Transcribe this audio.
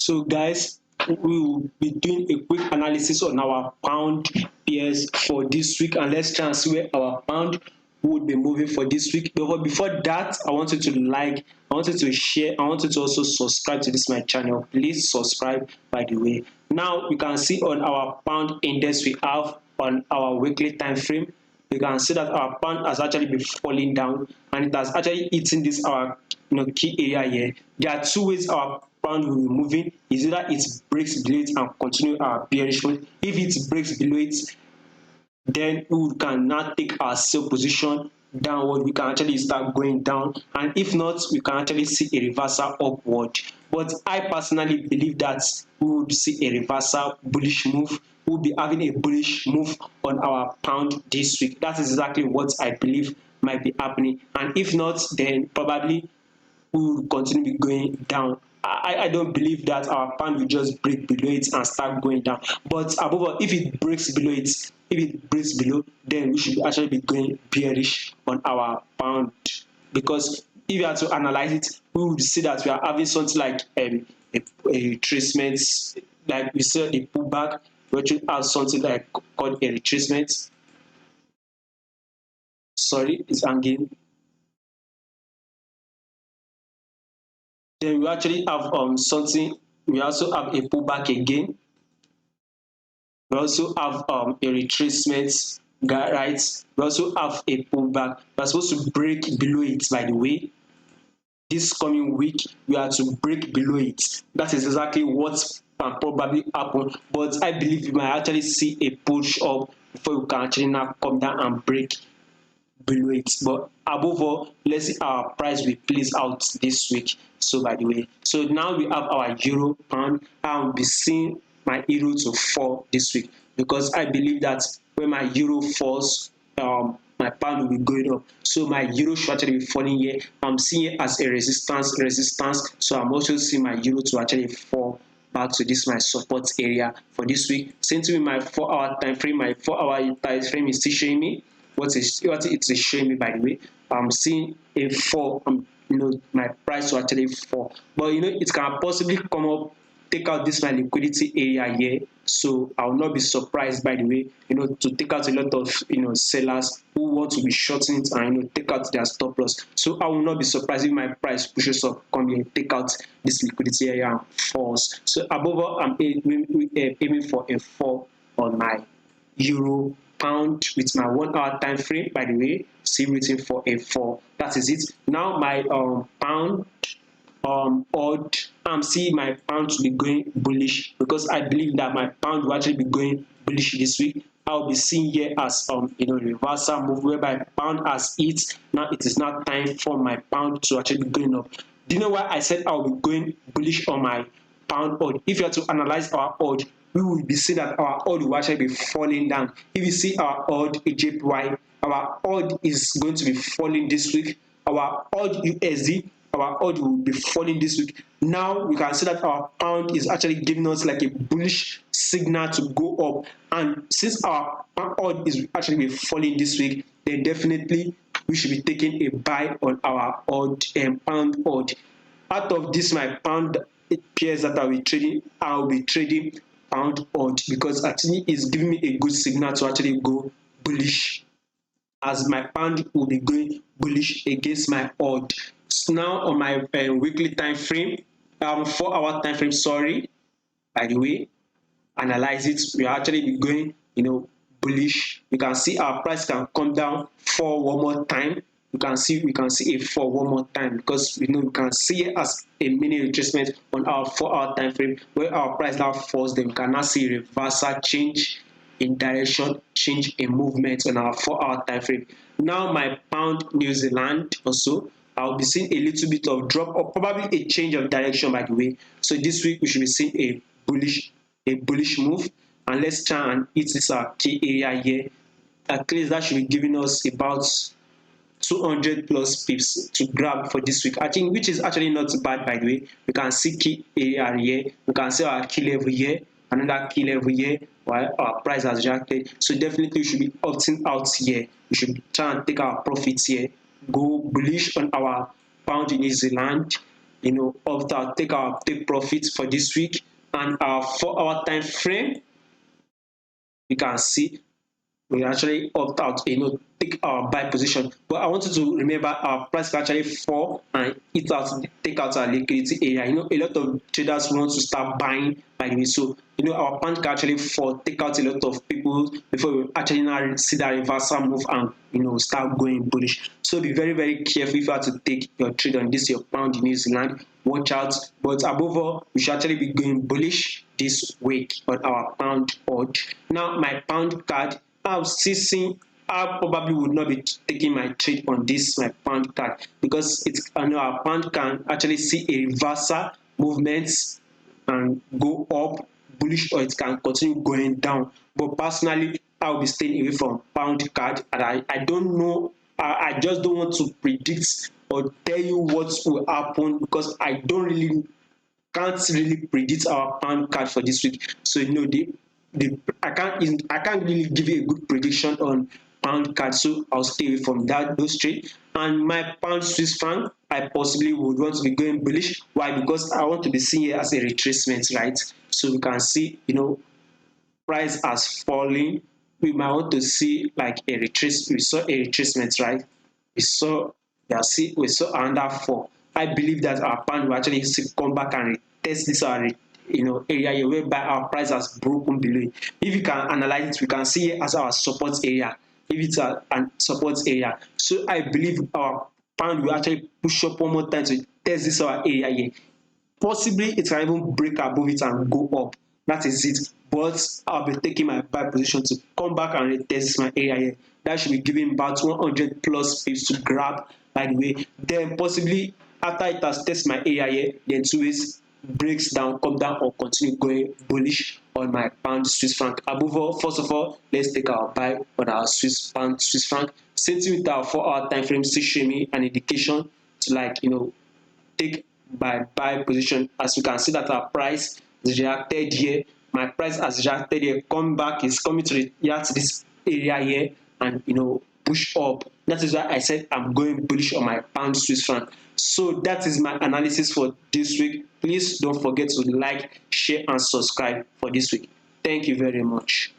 So guys, we will be doing a quick analysis on our pound pairs for this week, and let's try and see where our pound would be moving for this week. But before that, I want you to like, I want you to share, I want you to also subscribe to this my channel. Please subscribe, by the way. Now we can see on our pound index we have on our weekly time frame. You can see that our pound has actually been falling down, and it has actually eaten this our key area here. There are two ways our pound will be moving. Is either it breaks below it and continue our bearish move. If it breaks below it, then we can now take our sell position downward. We can actually start going down, and if not, we can actually see a reversal upward. But I personally believe that we would see a reversal bullish move. We'll be having a bullish move on our pound this week. That is exactly what I believe might be happening, and if not, then probably we will continue going down. I don't believe that our pound will just break below it and start going down. But above all, if it breaks below it, then we should actually be going bearish on our pound. Because if you are to analyze it, we would see that we are having something like a retracement, like we saw the pullback. We actually have something like called a retracement. Sorry, it's hanging. Then we actually have something. We also have a pullback again. We also have a retracement, right? We also have a pullback. We are supposed to break below it, by the way. This coming week, we are to break below it. That is exactly what can probably happen. But I believe we might actually see a push up before we can actually now come down and break below it. But above all, let's see our price will plays out this week. So by the way, so now we have our euro pound. I'll be seeing my euro to fall this week, because I believe that when my euro falls, my pound will be going up. So my euro should actually be falling here. I'm seeing it as a resistance. So I'm also seeing my euro to actually fall back to this my support area for this week. Same thing with my 4-hour time frame. My 4-hour time frame is still showing me what it is showing me, by the way. I'm seeing a fall. My price will actually fall, but it can possibly come up, take out this my liquidity area here. So I will not be surprised, by the way, to take out a lot of sellers who want to be shorting it and take out their stop loss. So I will not be surprised if my price pushes up, come here, take out this liquidity area and falls. So above all, I'm aiming for a fall on my euro pound with my 1-hour time frame, by the way. Still waiting for a fall. That is it. Now my pound odd, I'm seeing my pound to be going bullish, because I believe that my pound will actually be going bullish this week. I'll be seeing here as reversal move whereby pound has hit. Now it is now time for my pound to actually be going up. Do you know why I said I'll be going bullish on my pound odd? If you are to analyze our odd, we will be seeing that our odd will actually be falling down. If you see our odd JPY, our odd is going to be falling this week. Our odd USD, our odd will be falling this week. Now we can see that our pound is actually giving us like a bullish signal to go up, and since our odd is actually be falling this week, then definitely we should be taking a buy on our odd pound odd. Out of this my pound pairs that I'll be trading pound odd, because actually it's giving me a good signal to actually go bullish, as my pound will be going bullish against my odd. So now on my weekly time frame, 4-hour time frame, sorry, by the way, analyze it, we are actually be going bullish. You can see our price can come down, fall one more time. We can see a fall one more time, because we can see it as a mini retracement on our 4-hour time frame, where our price now falls. Then we can now see reversal, change in direction, change in movement on our 4-hour time frame. Now my pound New Zealand also, I'll be seeing a little bit of drop, or probably a change of direction, by the way. So this week we should be seeing a bullish move, and let's try and hit this our key area here. At least that should be giving us about 200 plus pips to grab for this week, I think, which is actually not bad, by the way. We can see key area here, we can see our key level here, another key level here, while our price has reacted. So definitely we should be opting out here. We should try and take our profits here, go bullish on our pound in New Zealand, opt out, take profit for this week. And our 4 hour time frame, you can see we actually opt out, take our buy position. But I want you to remember our price can actually fall and eat out, take out our liquidity area. A lot of traders want to start buying, by the way. So, our pound can actually fall, take out a lot of people before we actually now see that reversal move and, start going bullish. So be very, very careful if you have to take your trade on this, your pound in New Zealand. Watch out. But above all, we should actually be going bullish this week on our pound odd. Now, my pound card, I've still seen I probably would not be taking my trade on this my pound card, because I know our pound can actually see a reversal movement and go up bullish, or it can continue going down. But personally, I'll be staying away from pound card, and I don't know. I just don't want to predict or tell you what will happen, because I don't really can't really predict our pound card for this week. So I can't really give you a good prediction on pound card. So I'll stay away from those trade. And my pound Swiss franc, I possibly would want to be going bullish. Why? Because I want to be seen here as a retracement, right? So we can see, price has fallen. We might want to see like a retrace. We saw a retracement, right? We saw we saw another fall. I believe that our pound will actually come back and test this our area here, whereby our price has broken below it. If you can analyze it, we can see it as our support area. If it's a support area, so I believe our pound will actually push up one more time to test this our area here. Possibly it can even break above it and go up. That is it. But I'll be taking my buy position to come back and retest my area here. That should be giving about 100 plus pips to grab, by the way. Then possibly after it has tested my area here, then 2 ways breaks down, come down, or continue going bullish on my pound Swiss franc. Above all, first of all, let's take our buy on our pound Swiss franc. Same thing with our 4 hour time frame, still showing me an indication to take by buy position. As you can see that our price is reacted here. My price has reacted here, come back, is coming to react to this area here, and push up. That is why I said I'm going bullish on my pound Swiss franc. So that is my analysis for this week. Please don't forget to like, share, and subscribe for this week. Thank you very much.